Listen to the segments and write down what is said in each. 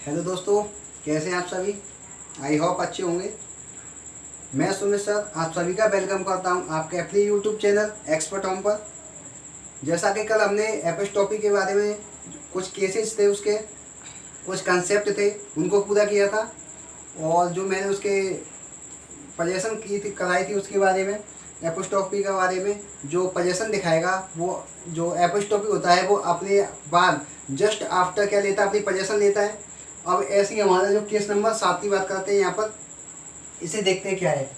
Hello दोस्तों, कैसे हैं आप सभी। आई होप अच्छे होंगे। मैं सुमित सर आप सभी का वेलकम करता हूं आपके अपने यूट्यूब चैनल एक्सपर्ट होम पर। जैसा कि कल हमने एपिस्टॉपी के बारे में कुछ केसेस थे, उसके कुछ कंसेप्ट थे, उनको पूरा किया था। और जो मैंने उसके पजेशन की थी कराई थी उसके बारे में, एपिस्टॉपी के बारे में जो पजेशन दिखाएगा, वो जो एपिस्टॉपी होता है वो अपने बाद जस्ट आफ्टर क्या लेता है, अपनी पजेशन लेता है। अब ऐसे ही हमारा जो केस नंबर 7 की बात करते हैं यहाँ पर, इसे देखते हैं क्या है।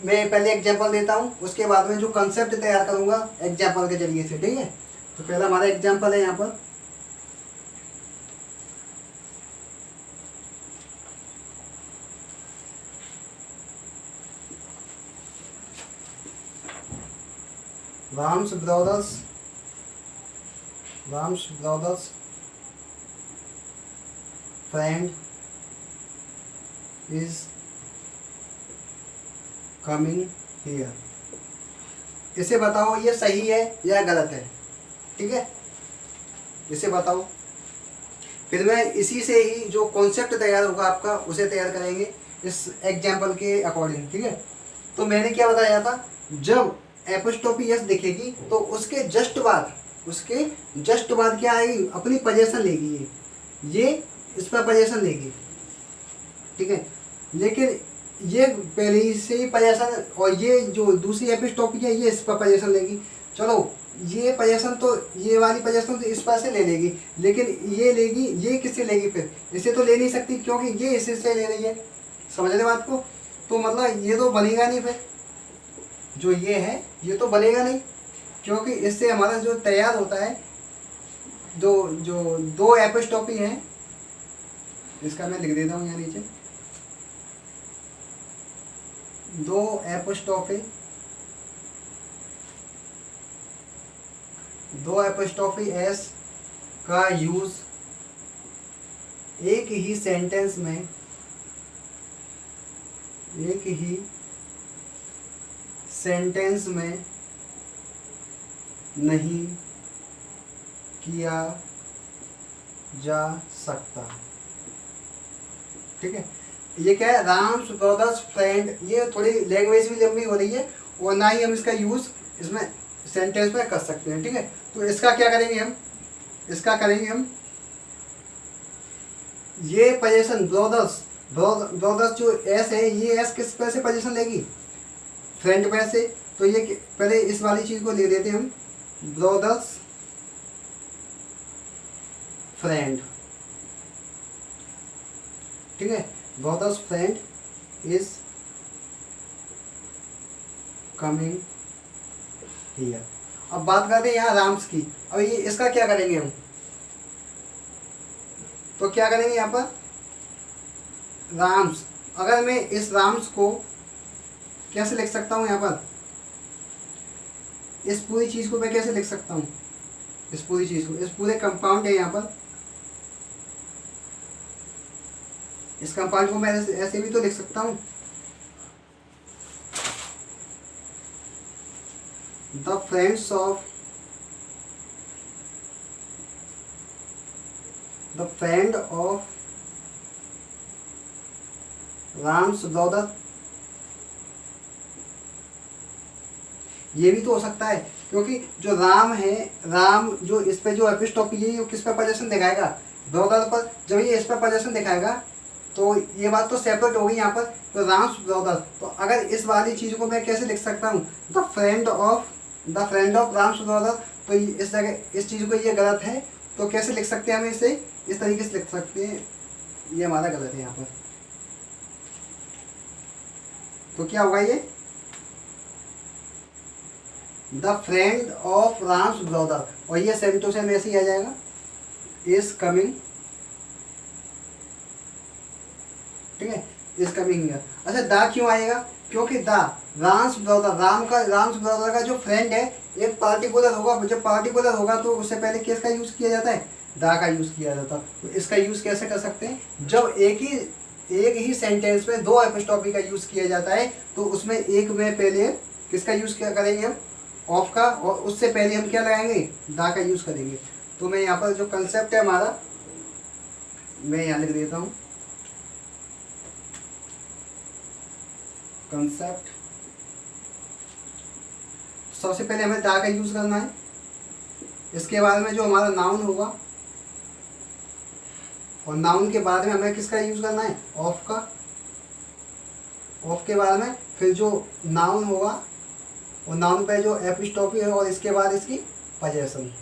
मैं पहले एग्जांपल देता हूँ, उसके बाद में जो कंसेप्ट तैयार करूँगा एग्जांपल के जरिए से, ठीक है। तो पहला हमारा एग्जांपल है यहाँ पर। Ram's brothers friend is coming here. इसे बताओ ये सही है या गलत है, ठीक है। इसे बताओ। फिर मैं इसी से ही जो कॉन्सेप्ट तैयार होगा आपका, उसे तैयार करेंगे इस एग्जाम्पल के अकॉर्डिंग, ठीक है। तो मैंने क्या बताया था, जब एपिस्टॉपी यस दिखेगी तो उसके जस्ट बाद क्या आएगी, अपनी पोजीशन लेगी। ये इस पर पोजीशन लेगी, ठीक है। लेकिन ये पहले से ही पोजीशन, और ये जो दूसरी एपिस्टॉपी है ये इस पर पोजीशन लेगी। चलो ये पोजीशन तो, ये वाली पोजीशन तो इस पर से ले लेगी, लेकिन ये लेगी, ये किससे लेगी, फिर इसे तो ले नहीं सकती क्योंकि ये इसे से ले रही है। समझ रहे बात को। तो मतलब ये तो बनेगा नहीं, फिर जो ये है ये तो बनेगा नहीं, क्योंकि इससे हमारा जो तैयार होता है, जो दो एपिस्टॉपी हैं, इसका मैं लिख देता हूँ यहाँ नीचे। दो एपिस्टॉपी एस का यूज एक ही सेंटेंस में नहीं किया जा सकता, ठीक है। ये क्या है, राम्स ब्रदर्स फ्रेंड, ये थोड़ी लैंग्वेज भी लंबी हो रही है और ना ही हम इसका यूज़ इसमें सेंटेंस में कर सकते हैं, ठीक है। तो इसका क्या करेंगे हम, ये पोजीशन ब्रदर्स जो एस है, ये एस किस पे से पोजीशन लेगी, फ्रेंड पे से। तो ये पहले इस वाली चीज़ को ले लेते हैं हम, ब्रदर्स फ्रेंड, ठीक है। Brothers friend is coming here. अब बात करते हैं यहाँ राम्स की। अब ये इसका क्या करेंगे हम, तो क्या करेंगे यहाँ पर, राम्स। अगर मैं इस राम्स को कैसे लिख सकता हूँ यहाँ पर, इस पूरी चीज़ को मैं कैसे लिख सकता हूँ, इस पूरी चीज़ को, इस पूरे कंपाउंड है यहाँ पर, इस कंपाउंड को मैं ऐसे भी तो लिख सकता हूँ, the friends of Ram's brother. ये भी तो हो सकता है, क्योंकि जो राम है, राम जो इस पे जो एपिस्टॉपी है, वो किस पे पोजीशन दिखाएगा, ब्रदर पर। जब ये इस पर पोजीशन दिखाएगा तो ये बात तो सेपरेट हो गई यहाँ पर, तो राम्स ब्रदर। तो अगर इस वाली चीज़ को मैं कैसे लिख सकता हूँ, the friend of Ram's brother. तो इस जगह इस चीज़ को, ये गलत है, तो कैसे लिख सकते हैं हम इसे, इस तरीके से लिख सकते हैं, ये हमारा गलत है यहाँ पर। तो क्या होगा ये, the friend of Ram's brother, और ये सेम टू सेम ऐसे ही आ जाएगा, इज कमिंग, ठीक है, इज कमिंग हियर। अच्छा दा क्यों आएगा, क्योंकि दा राम्स ब्रदर का जो फ्रेंड है एक पार्टिकुलर होगा। जब पार्टिकुलर होगा तो उससे पहले किसका यूज़ किया जाता है, दा का यूज़ किया जाता है। तो इसका यूज़ कैसे कर सकते हैं, जब एक ही सेंटेंस में दो एपिस्टॉपी का यूज़ किया जाता है, तो उसमें एक में पहले किसका यूज़ करेंगे हम, ऑफ का, और उससे पहले हम क्या लगाएंगे, दा का यूज़ करेंगे। तो मैं यहाँ पर जो कंसेप्ट है हमारा, मैं यहाँ लिख देता हूँ कंसेप्ट। सबसे पहले हमें दा का यूज़ करना है, इसके बाद में जो हमारा नाउन होगा, और नाउन के बाद में हमें किसका यूज़ करना है, ऑफ का। ऑफ के बाद में फिर जो नाउन होगा, और नाउन पे जो एपिस्टॉपी है, और इसके बाद इसकी पोजेशन।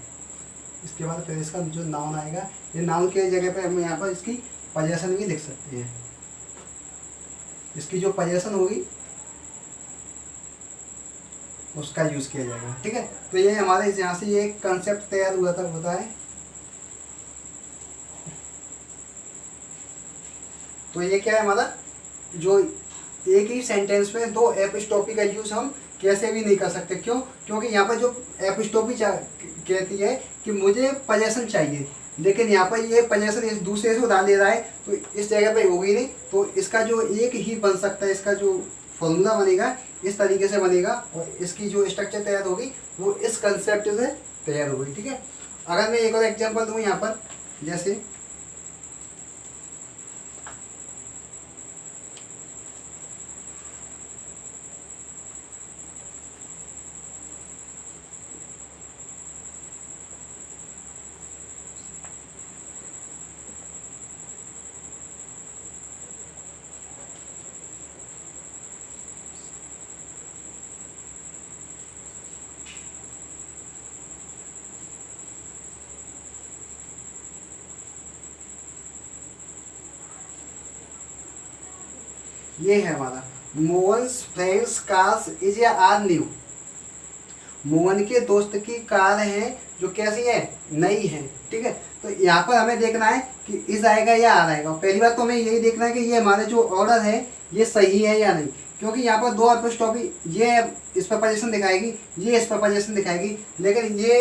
इसके बाद फिर इसका जो नाउन आएगा, ये नाउन के जगह पे हम यहाँ पर इसकी पोजेशन भी लिख सकते हैं। इसकी जो पोजेशन होगी उसका यूज़ किया जाएगा। ठीक है, तो ये हमारे यहाँ से ये कंसेप्ट तैयार हुआ था, होता है। तो ये क्या है हमारा, जो एक ही सेंटेंस में दो एपिस्टॉपी का यूज़ हम कैसे भी नहीं कर सकते। क्यों? क्योंकि यहाँ पर जो एपिस्टॉपी कहती है कि मुझे पोजेशन चाहिए, लेकिन यहाँ पर ये पोजेशन इस दूसरे से उधार ले रहा है, तो इस जगह पे होगी नहीं। तो इसका जो एक ही बन सकता है, इसका जो फॉर्मूला बनेगा इस तरीके से बनेगा, और इसकी जो स्ट्रक्चर तैयार होगी वो इस कंसेप्ट से तैयार होगी। ठीक है, अगर मैं एक और एग्जाम्पल दूँ यहाँ पर, जैसे ये है हमारा Mohan's friends cars is are new. Mohan के दोस्त की कार है जो कैसी है, नई है। ठीक है, तो यहाँ पर हमें देखना है कि इज आएगा या आर आएगा। पहली बात तो हमें यही देखना है कि ये हमारे जो ऑर्डर है ये सही है या नहीं, क्योंकि यहाँ पर दो एपिस्टॉपी, ये इस पर पोजीशन दिखाएगी, ये इस पर पोजीशन दिखाएगी, लेकिन ये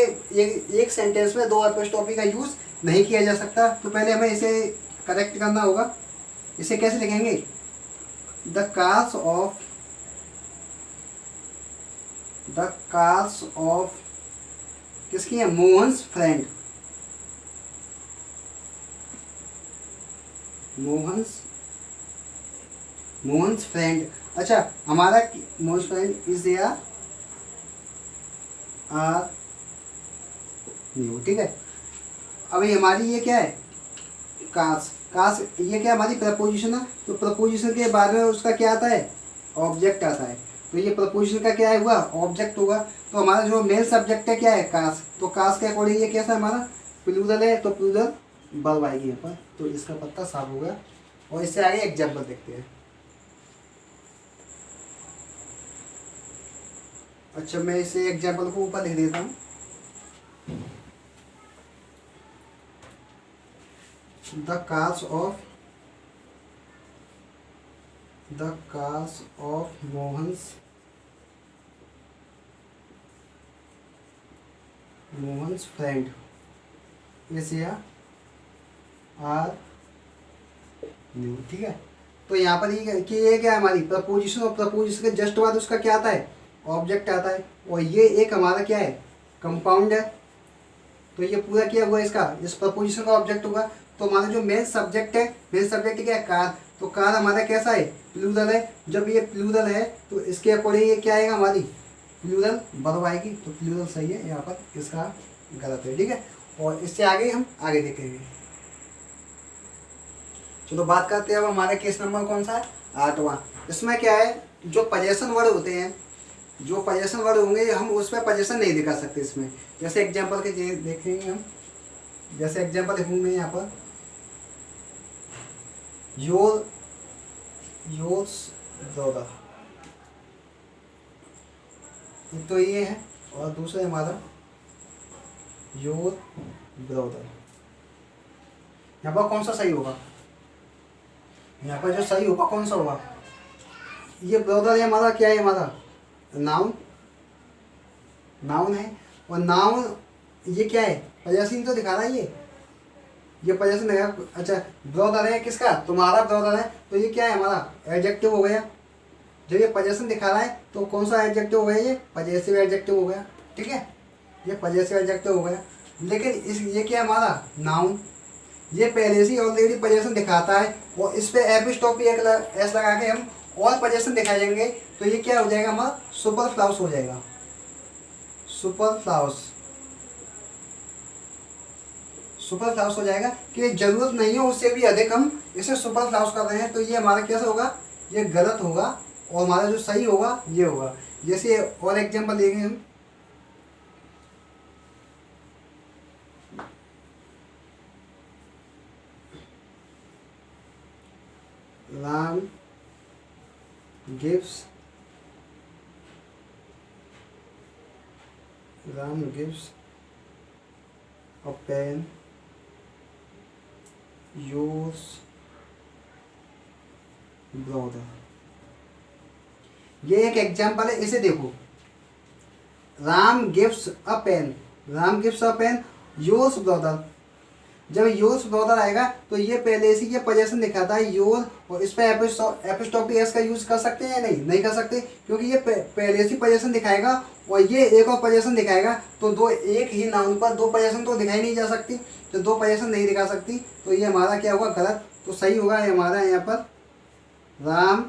एक सेंटेंस में दो एपिस्टॉपी का यूज़ नहीं किया जा सकता। तो पहले हमें इसे करेक्ट करना होगा। इसे कैसे लिखेंगे, द कार्स ऑफ किसकी है, मोहन्स फ्रेंड। मोहन्स फ्रेंड। अच्छा, हमारा Mohan's friend is their are new. ठीक है, अभी हमारी ये क्या है, कार्स। ये क्या हमारी प्रपोजिशन है, तो प्रपोजिशन के बाद में उसका क्या आता है, ऑब्जेक्ट आता है। तो ये प्रपोजिशन का क्या है, हुआ ऑब्जेक्ट होगा। तो हमारा जो मेन सब्जेक्ट है क्या है, कार्स। तो कार्स के अकॉर्डिंग ये कैसा हमारा प्लूरल है, तो प्लूरल वर्ब आएगी यहाँ पर। तो इसका पत्ता साफ होगा। और इससे आगे एग्जाम्पल देखते हैं। अच्छा, मैं इसे एग्जाम्पल को ऊपर लिख देता हूँ। The cars of Mohan's friend is here are new. ठीक है, तो यहाँ पर ये कि ये क्या है हमारी प्रपोजिशन, और प्रपोजिशन के जस्ट बाद उसका क्या आता है, ऑब्जेक्ट आता है। और ये एक हमारा क्या है, कंपाउंड है। तो ये पूरा क्या हुआ, इसका इस प्रपोजिशन का ऑब्जेक्ट होगा। तो हमारा जो मेन सब्जेक्ट है, मेन सब्जेक्ट क्या है, कार। तो कार हमारा कैसा है, प्लूरल है। जब ये प्लूरल है तो इसके अकॉर्डिंग ये क्या आएगा, हमारी प्लूरल वर्ब आएगी। तो प्लूरल सही है, यहाँ पर इसका गलत है। ठीक है, और इससे आगे हम आगे देखेंगे। चलो बात करते हैं अब हमारा केस नंबर कौन सा है, 8वां। इसमें क्या है, जो पोजेशन वर्ड होते हैं, जो पोजेशन वर्ड होंगे हम उसमें पोजेशन नहीं दिखा सकते इसमें। जैसे एग्जाम्पल के देखेंगे हम, जैसे एग्जाम्पल लिखूंगे यहाँ पर, योर्स ब्रदर। तो ये है, और दूसरा हमारा योर ब्रदर। यहाँ पर कौन सा सही होगा, यहाँ पर जो सही होगा कौन सा होगा, ये ब्रदर है हमारा, क्या है हमारा नाउन है। और नाउन ये क्या है, पोजेशन तो दिखा रहा है, ये पोजेशन दिखा। अच्छा, ब्रदर है किसका, तुम्हारा ब्रदर है। तो ये क्या है हमारा एडजेक्टिव हो गया। जब ये पोजेशन दिखा रहा है तो कौन सा एडजेक्टिव हो गया, ये पजेसिव एडजेक्टिव हो गया। ठीक है, ये पजेसिव एडजेक्टिव हो गया। लेकिन ये क्या है हमारा नाउन। ये पहले से ऑलरेडी पोजीशन दिखाता है और इस पे एपिस्टॉपी एस लगा के हम और पोजीशन दिखाएंगे तो ये क्या हो जाएगा हमारा सुपर फ्लाउस हो जाएगा, सुपर फ्लाउस, सुपर फ्लाउस हो जाएगा कि जरूरत नहीं है उससे भी अधिक हम इसे सुपर फ्लाउस कर रहे हैं तो ये हमारा कैसा होगा, ये गलत होगा और हमारा जो सही होगा ये होगा। जैसे और एग्जांपल देखें हम, Ram gives a pen yours brother। ये एक एग्जाम्पल है, इसे देखो, Ram gives a pen, Ram gives a pen yours brother. जब योर्स ब्रदर आएगा तो ये पहले से ये पोजीशन दिखाता है योर और इस पे एपिस्टॉपी एस का यूज कर सकते हैं या नहीं, नहीं कर सकते क्योंकि ये पहले से पोजीशन दिखाएगा और ये एक और पोजीशन दिखाएगा तो दो एक ही नाउन पर दो पोजीशन तो दिखाई नहीं जा सकती, तो दो पोजीशन नहीं दिखा सकती तो ये हमारा क्या होगा गलत। तो सही होगा ये हमारा यहाँ पर Ram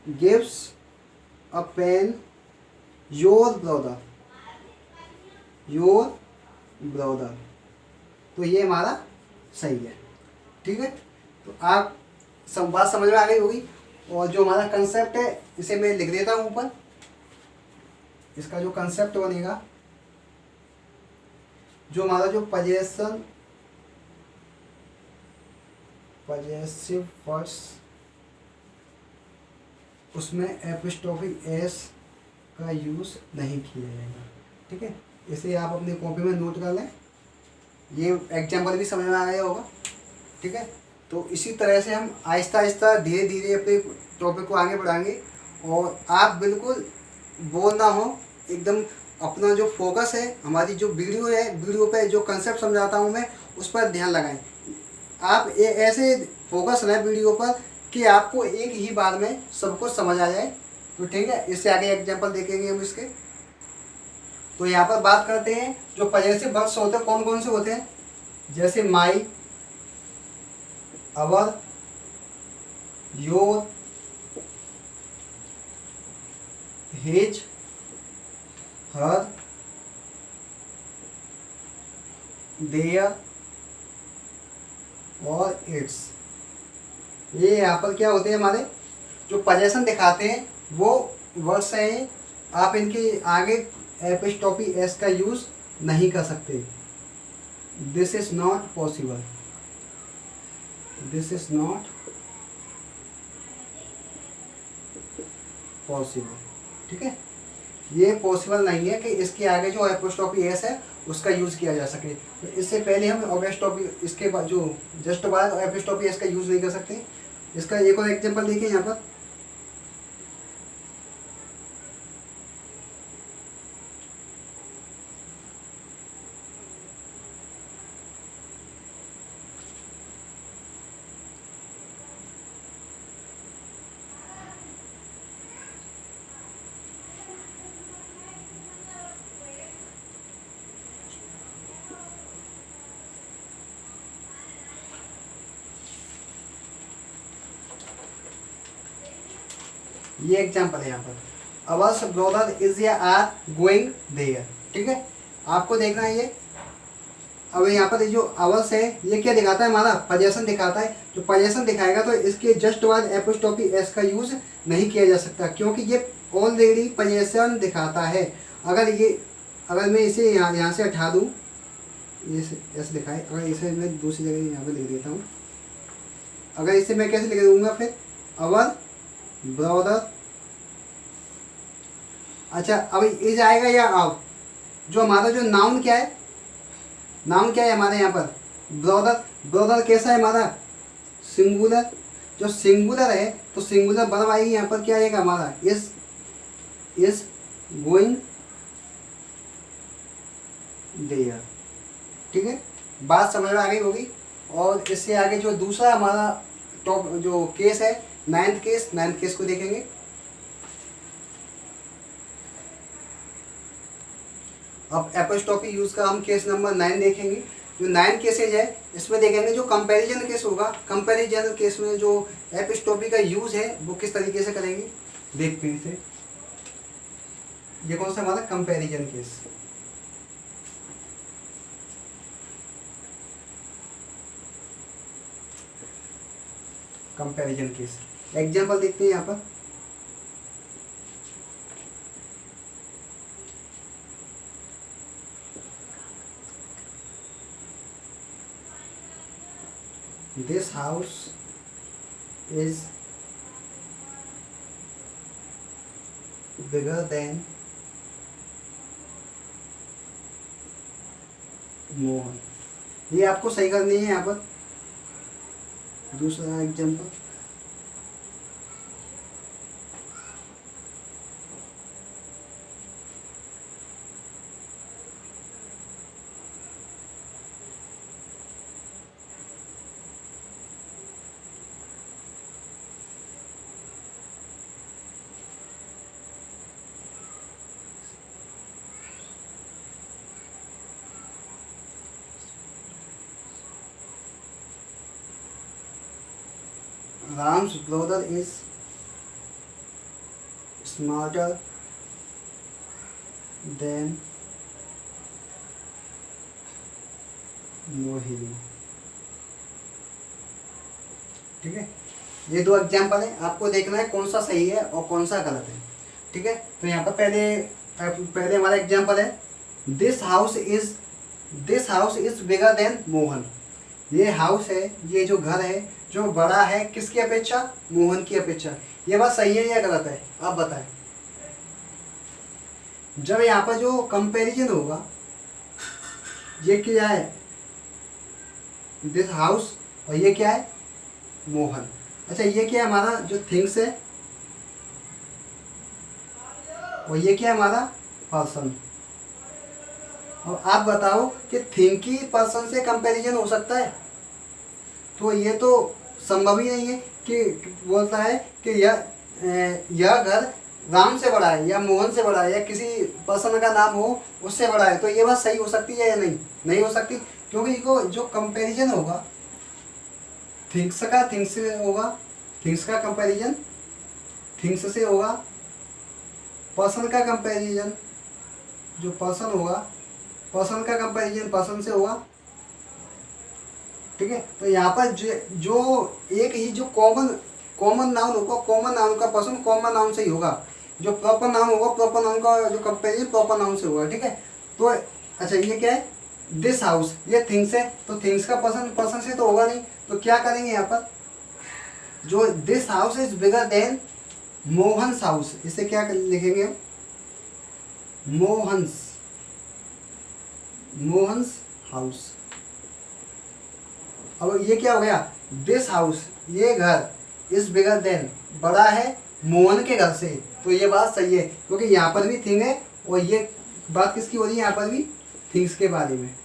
gives a pen your brother, your brother, तो ये हमारा सही है। ठीक है, तो आप सब बात समझ में आ गई होगी। और जो हमारा कंसेप्ट है इसे मैं लिख देता हूँ ऊपर, इसका जो कंसेप्ट बनेगा, जो हमारा जो पजेसिव वर्ड्स उसमें एपिस्ट्रोफी एस का यूज़ नहीं किया जाएगा। ठीक है, इसे आप अपनी कॉपी में नोट कर लें, ये एग्जाम्पल भी समझ में आ गया होगा। ठीक है, तो इसी तरह से हम आहिस्ता आहिस्ता धीरे धीरे अपने टॉपिक को आगे बढ़ाएंगे और आप बिल्कुल बोर ना हो, एकदम अपना जो फोकस है, हमारी जो वीडियो है, वीडियो पे जो कंसेप्ट समझाता हूँ मैं उस पर ध्यान लगाएं। आप ऐसे फोकस रहें वीडियो पर कि आपको एक ही बार में सब कुछ समझ आ जाए। तो ठीक है, इससे आगे एग्जाम्पल देखेंगे हम इसके। तो यहाँ पर बात करते हैं जो पजेसिव वर्ड्स होते हैं कौन कौन से होते हैं, जैसे माई, अवर, योर, हिज, हर, देयर और इट्स। ये यहाँ पर क्या होते हैं, हमारे जो पजेशन दिखाते हैं वो वर्ड्स हैं, आप इनके आगे एपिस्ट्रोफी एस का यूज नहीं कर सकते। This is not possible, this is not possible. ठीक है, ये पॉसिबल नहीं है कि इसके आगे जो एपिस्ट्रोफी एस है उसका यूज किया जा सके। तो इससे पहले हम एपिस्ट्रोफी, इसके बाद जो जस्ट बाद एपिस्ट्रोफी एस का यूज नहीं कर सकते। इसका एक और एग्जांपल देखिए यहाँ पर, ये एग्जांपल है यहाँ पर, अवर्स ब्रदर इज या आर गोइंग देयर। ठीक है, आपको देखना है ये। अब यहाँ पर जो अवर्स है ये क्या दिखाता है, हमारा पोजीशन दिखाता है। जो पोजीशन दिखाएगा तो इसके जस्ट बाद एपिस्ट्रोफी एस का यूज नहीं किया जा सकता क्योंकि ये ऑलरेडी पोजीशन दिखाता है। अगर मैं इसे यहाँ से हटा दूँ, ये ऐसे दिखाए, अगर इसे मैं दूसरी जगह यहाँ पर लिख देता हूँ, अगर इसे मैं कैसे लिख दूँगा फिर, अवर ब्रदर। अच्छा, अब इज आएगा या अब, जो हमारा जो नाउन क्या है, नाउन क्या है हमारे यहाँ पर, ब्रदर। ब्रदर कैसा है हमारा, सिंगुलर। जो सिंगुलर है तो सिंगुलर वर्ब आएगी यहाँ पर, क्या आएगा हमारा, इज गोइंग देयर। ठीक है, बात समझ में आ गई होगी। और इससे आगे जो दूसरा हमारा टॉप जो केस है, नाइन्थ केस को देखेंगे। अब एपिस्ट्रोफी यूज का हम केस नंबर 9 देखेंगे। जो 9 केसेज है इसमें देखेंगे जो कंपैरिजन केस होगा, कंपैरिजन केस में जो एपिस्टोपी का यूज है वो किस तरीके से करेंगे देखते हैं इसे। ये कौन सा हमारा comparison case. Comparison case example देखते हैं यहाँ पर। This house is bigger than Mohan. ये आपको सही करनी है यहाँ पर। दूसरा example, Ram's brother is smarter than Mohini. ठीक है, ये दो एग्जाम्पल है, आपको देखना है कौन सा सही है और कौन सा गलत है। ठीक है, तो यहाँ पर पहले हमारा एग्जाम्पल है this house is bigger than Mohan. ये हाउस है, ये जो घर है जो बड़ा है किसकी अपेक्षा, मोहन की अपेक्षा। ये बात सही है या गलत है, आप बताएं। जब यहाँ पर जो कंपैरिजन होगा, ये क्या है दिस हाउस और ये क्या है मोहन। अच्छा, ये क्या है हमारा जो थिंग्स है और ये क्या है हमारा पर्सन। और आप बताओ कि थिंग की पर्सन से कंपैरिजन हो सकता है? तो ये तो संभव ही नहीं है कि बोलता है कि यह घर राम से बड़ा है या मोहन से बड़ा है या किसी पर्सन का नाम हो उससे बड़ा है। तो ये बात सही हो सकती है या नहीं? नहीं हो सकती, क्योंकि को जो कंपैरिजन होगा थिंग्स से होगा, थिंग्स का कंपैरिजन थिंग्स से होगा, पर्सन का कंपैरिजन जो पर्सन होगा पर्सन का कंपैरिजन पर्सन से होगा। ठीक है, तो यहाँ पर जो एक ही जो कॉमन नाउन होगा, कॉमन नाउन का पर्सन कॉमन नाउन से ही होगा। जो प्रॉपर नाउन होगा प्रॉपर नाउन का जो कंपैरिजन प्रॉपर नाउन से होगा। ठीक है, तो अच्छा ये क्या है दिस हाउस, ये थिंग्स है, तो थिंग्स का पर्सन से तो होगा नहीं। तो क्या करेंगे यहाँ पर, जो this house is bigger than Mohan's house, इसे क्या लिखेंगे हम, मोहन्स हाउस। अब ये क्या हो गया दिस हाउस, ये घर इज बिगर देन बड़ा है मोहन के घर से। तो ये बात सही है, क्योंकि यहाँ पर भी थिंग है और ये बात किसकी हो रही है, यहाँ पर भी थिंग्स के बारे में।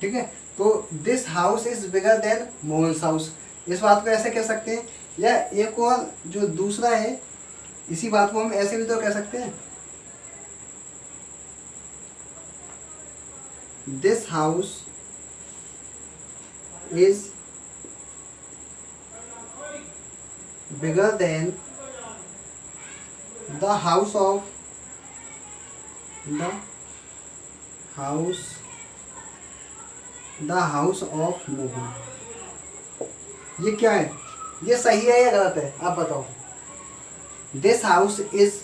ठीक है, तो this house is bigger than Mohan's house, इस बात को ऐसे कह सकते हैं। या एक और जो दूसरा है, इसी बात को हम ऐसे भी तो कह सकते हैं, this house is bigger than the house of Mohan. ये क्या है, ये सही है या गलत है, आप बताओ। This house is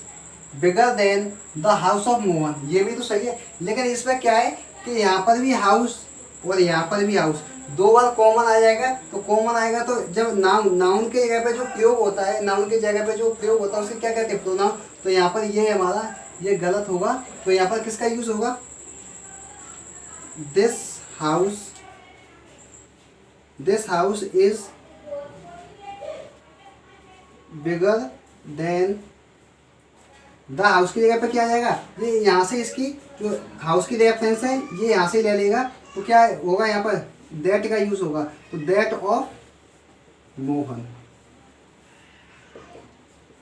bigger than the house of Mohan, ये भी तो सही है, लेकिन इसमें क्या है कि यहाँ पर भी हाउस और यहाँ पर भी हाउस, दो बार कॉमन आ जाएगा। तो कॉमन आएगा तो जब नाउन के जगह पे जो प्रयोग होता है, नाउन के जगह पे जो प्रयोग होता है उसे क्या कहते हैं, प्रोनाउन। तो यहाँ पर ये हमारा ये गलत होगा। तो यहाँ पर किसका यूज होगा, this house is bigger than the house की जगह पे क्या आ जाएगा, ये यहाँ से इसकी जो हाउस की रेफरेंस है ये यहाँ से ले लेगा। तो क्या होगा यहाँ पर दैट का यूज होगा, तो दैट ऑफ मोहन।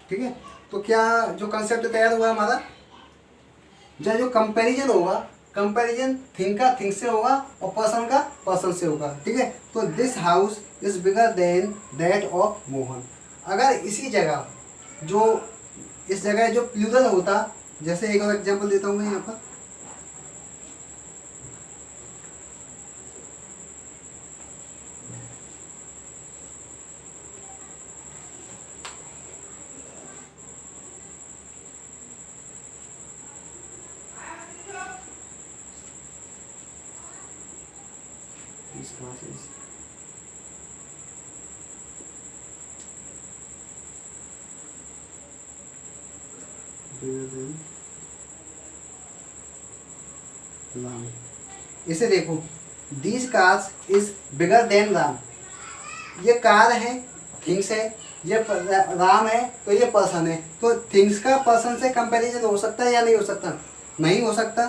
ठीक है, तो क्या जो कंसेप्ट तैयार हुआ हमारा, जो कंपैरिजन होगा, कंपैरिजन थिंग का थिंग से होगा और पर्सन का पर्सन से होगा, ठीक है। तो this house is bigger than that of Mohan. अगर इसी जगह जो इस जगह जो प्लूरल होता, जैसे एक और एग्जांपल देता हूँ मैं यहाँ पर, these classes bigger than Ram. इसे देखो, these cars is bigger than Ram. ये कार है, थिंग्स है, ये राम है, तो ये पर्सन है। तो थिंग्स का पर्सन से कंपैरिजन हो सकता है या नहीं हो सकता? नहीं हो सकता,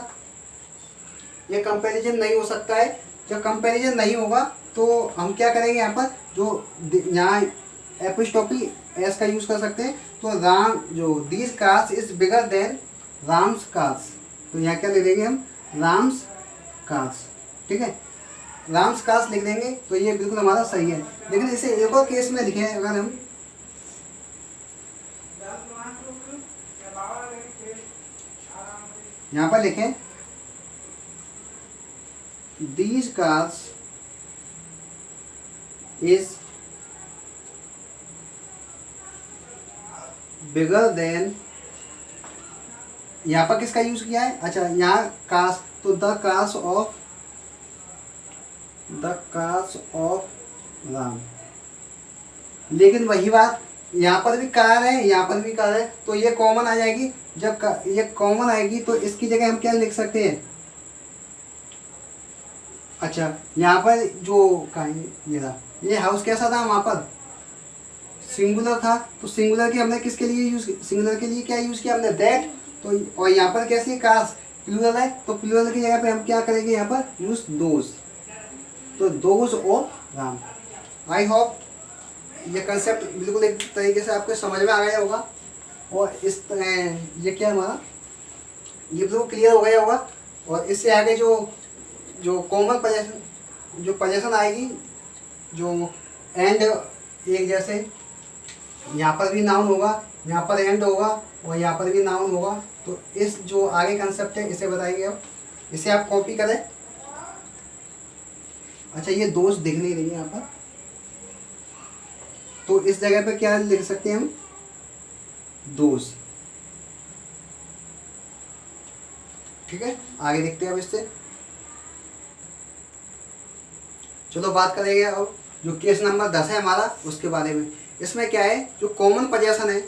ये कंपैरिजन नहीं हो सकता है। जब कंपैरिजन नहीं होगा तो हम क्या करेंगे, यहाँ पर जो यहाँ एपिस्टोपी एस का यूज़ कर सकते हैं। तो राम जो these cars is bigger than Ram's cars, तो यहाँ क्या ले लेंगे हम, राम्स कार्स, ठीक है। राम्स कार्स लिख देंगे तो ये बिल्कुल हमारा सही है। लेकिन इसे एक और केस में लिखें, अगर हम यहाँ पर लिखें these cars is bigger than, यहाँ पर किसका यूज किया है, अच्छा यहाँ कार्स, तो द कार्स ऑफ राम। लेकिन वही बात, यहाँ पर भी कार है, यहाँ पर भी कार है, तो ये कॉमन आ जाएगी। जब ये कॉमन आएगी तो इसकी जगह हम क्या लिख सकते हैं, अच्छा यहाँ पर जो ये था, ये हाउस कैसा था, वहाँ पर सिंगुलर था, तो सिंगुलर की हमने किसके लिए यूज, सिंगुलर के लिए क्या यूज किया हमने, दैट। तो और यहाँ पर कैसी कार्स प्लूरल है, तो प्लूरल की जगह पे हम क्या करेंगे, यहाँ पर यूज दोज, तो those of Ram. I hope ये कंसेप्ट बिल्कुल एक तरीके से आपको समझ में आ गया होगा। और इस ये क्या हमारा, ये बिल्कुल क्लियर हो गया होगा। और इससे आगे जो कॉमन पोजीशन, जो पोजीशन आएगी, जो एंड एक जैसे, यहाँ पर भी नाउन होगा, यहाँ पर एंड होगा और यहाँ पर भी नाउन होगा। तो इस जो आगे कंसेप्ट है इसे बताएंगे अब, इसे आप कॉपी करें। अच्छा ये दोष दिख नहीं रही है यहाँ पर, तो इस जगह पे क्या लिख सकते हैं हम, दोष, ठीक है। आगे देखते हैं अब इससे, चलो बात करेंगे अब जो केस नंबर 10 है हमारा, उसके बारे में। इसमें क्या है, जो कॉमन पोजीशन है,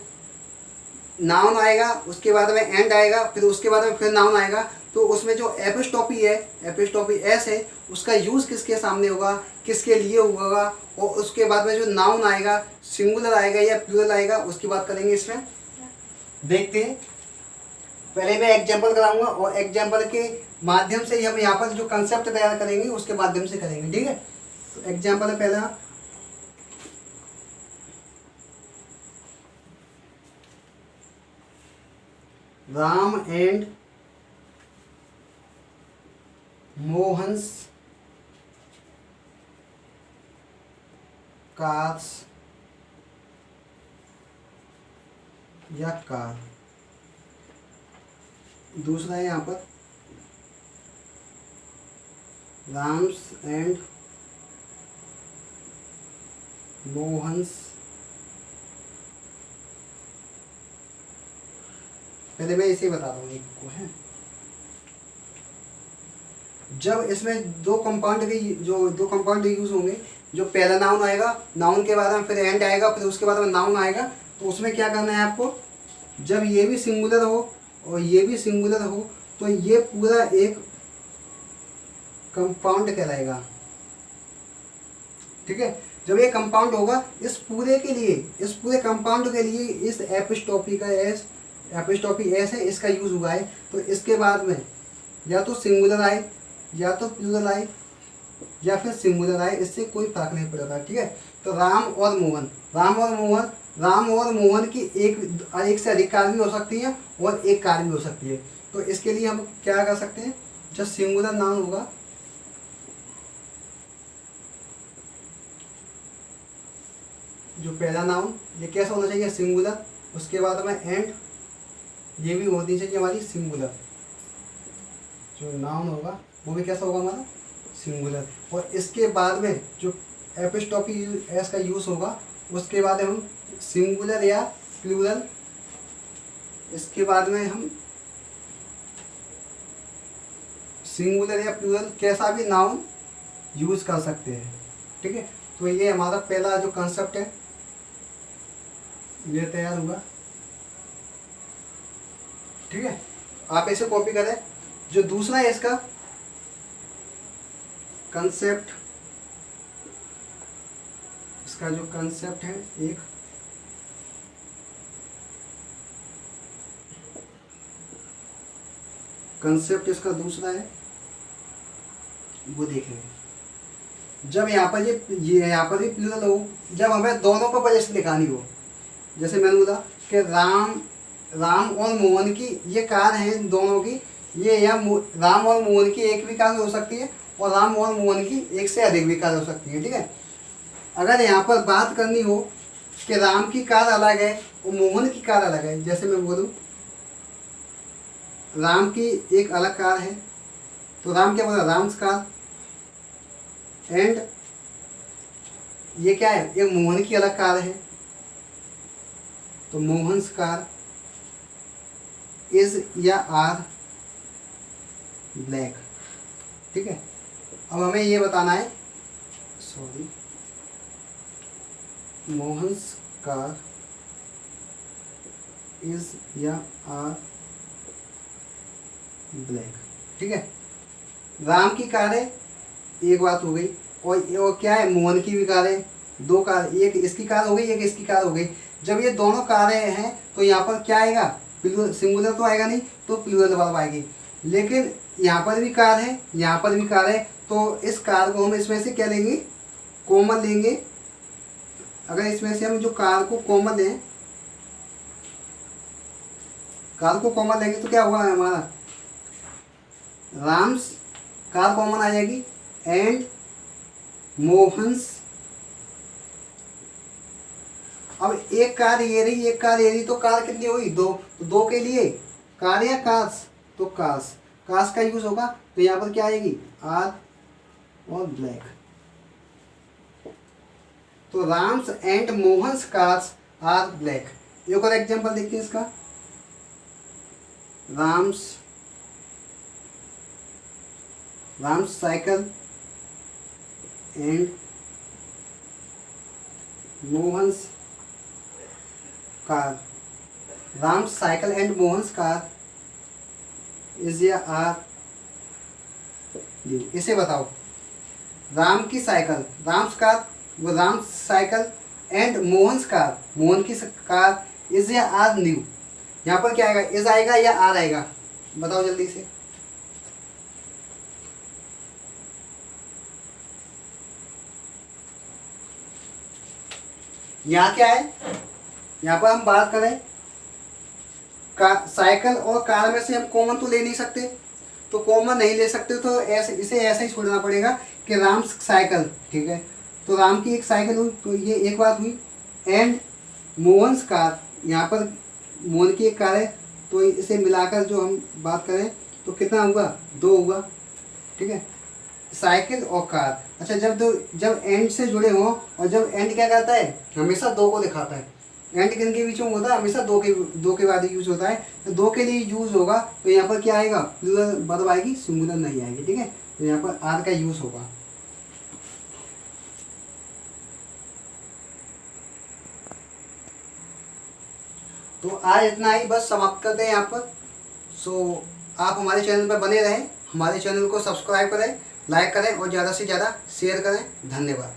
नाउन आएगा, उसके बाद में एंड आएगा, फिर उसके बाद में फिर नाउन आएगा। तो उसमें जो एपिस्टॉपी है, एपिस्टॉपी एस है, उसका यूज़ किसके सामने होगा, किसके लिए होगा, और उसके बाद में जो नाउन आएगा, सिंगुलर आएगा या प्लूरल आएगा, उसकी बात करेंगे इसमें। देखते हैं, पहले मैं एग्जाम्पल कराऊंगा और एग्जाम्पल के माध्यम से ही हम यहाँ पर जो कंसेप्ट तैयार करेंगे उसके माध्यम से करेंगे, ठीक है। तो एग्जाम्पल है पहला, राम एंड मोहन्स कार्स या कार। दूसरा है यहाँ पर, राम्स एंड मोहन्स, पहले मैं इसे बताता हूँ एक को है। जब इसमें दो कंपाउंड यूज होंगे, जो पहला नाउन आएगा, नाउन के बाद में फिर एंड आएगा, फिर उसके बाद में नाउन आएगा, तो उसमें क्या करना है आपको, जब ये भी सिंगुलर हो और ये भी सिंगुलर हो, तो ये पूरा एक कंपाउंड कहलाएगा, ठीक है। जब ये कंपाउंड होगा, इस पूरे कंपाउंड के लिए इस एपिस्टॉपी एस है, इसका यूज हुआ है। तो इसके बाद में या तो सिंगुलर आए, या तो प्लूरल आए, या फिर सिंगुलर आए, इससे कोई फर्क नहीं पड़ता, ठीक है। तो राम और मोहन की एक से अधिक कार भी हो सकती है और एक कार भी हो सकती है। तो इसके लिए हम क्या कर सकते हैं, जब सिंगुलर नाउन होगा, जो पहला नाउन ये कैसा होना चाहिए, सिंगुलर, उसके बाद में एंड ये भी होनी चाहिए हमारी सिंगुलर, जो नाउन होगा वो भी कैसा होगा हमारा, सिंगुलर। और इसके बाद में जो एपिस्टॉपी एस का यूज़ होगा, उसके बाद हम सिंगुलर या प्लूरल, इसके बाद में हम सिंगुलर या प्लूरल कैसा भी नाउन यूज़ कर सकते हैं। ठीक है, तो ये हमारा पहला जो कंसेप्ट है ये तैयार हुआ। ठीक है, आप इसे कॉपी करें। जो दूसरा है इसका कंसेप्ट, इसका जो कंसेप्ट है, एक कंसेप्ट इसका दूसरा है, वो देखेंगे। जब यहाँ पर ये यहाँ पर भी प्लूरल हो, जब हमें दोनों को पोजीशन दिखानी हो, जैसे मैंने बोला कि राम और मोहन की ये कार हैं दोनों की, ये या राम और मोहन की एक भी कार हो सकती है और राम और मोहन की एक से अधिक भी कार हो सकती है। ठीक है, अगर यहाँ पर बात करनी हो कि राम की कार अलग है और मोहन की कार अलग है, जैसे मैं बोलूँ राम की एक अलग कार है, तो राम क्या बोला, राम्स कार, एंड ये क्या है, एक मोहन की अलग कार है, तो मोहन्स कार इज या आर ब्लैक। ठीक है, अब हमें ये बताना है, सॉरी, मोहन्स कार इज या आर ब्लैक। ठीक है, राम की कार है, एक बात हो गई, और क्या है, मोहन की भी कार है, दो कार, एक इसकी कार हो गई, एक इसकी कार हो गई। जब ये दोनों कारें हैं तो यहाँ पर क्या आएगा, सिंगुलर तो आएगा नहीं, तो प्लूरल वर्ब आएगी। लेकिन यहाँ पर भी कार है, यहाँ पर भी कार है, तो इस कार को हम इसमें से क्या लेंगे, कॉमन लेंगे। अगर इसमें से हम जो कार को कॉमन लें, कार को कॉमन लेंगे तो क्या होगा हमारा, राम्स कार कॉमन आ जाएगी, एंड मोहन्स। अब एक कार ये रही, एक कार ये रही, तो कार कितनी हुई, दो, तो दो के लिए कार या कार्स, तो कार्स, कार्स का यूज होगा, तो यहाँ पर क्या आएगी, आर और ब्लैक। तो Ram's and Mohan's cars are black. एक और एग्जांपल देखते हैं इसका, Ram's cycle and Mohan's car, Ram's cycle and Mohan's car is या आर न्यू। इसे बताओ, राम की साइकिल, राम्स कार, वो Ram's cycle and Mohan's car, Mohan की कार इज या आर न्यू। यहाँ पर क्या आएगा, इज आएगा या आर आएगा, बताओ जल्दी से। यहाँ क्या है, यहाँ पर हम बात करें साइकिल और कार में से हम कॉमन तो ले नहीं सकते, तो कॉमन नहीं ले सकते तो ऐसे इसे ऐसे ही छोड़ना पड़ेगा कि राम साइकिल। ठीक है, तो राम की एक साइकिल हुई, तो ये एक बात हुई, एंड मोहन्स कार, यहाँ पर मोहन की एक कार है, तो इसे मिलाकर जो हम बात करें तो कितना हुआ, दो हुआ। ठीक है, साइकिल और कार। अच्छा, जब एंड से जुड़े हों, और जब एंड क्या करता है, हमेशा दो को दिखाता है, एंड किन के बीच में होता है, हमेशा दो के बाद यूज होता है, तो दो के लिए यूज होगा, तो यहाँ पर क्या आएगा, प्लूरल वर्ब आएगी, सिंगुलर नहीं आएगी। ठीक है, तो यहाँ पर आर का यूज होगा। तो आज इतना ही, बस समाप्त करते हैं यहाँ पर। सो आप हमारे चैनल पर बने रहें, हमारे चैनल को सब्सक्राइब करें, लाइक करें और ज़्यादा से ज़्यादा शेयर करें। धन्यवाद।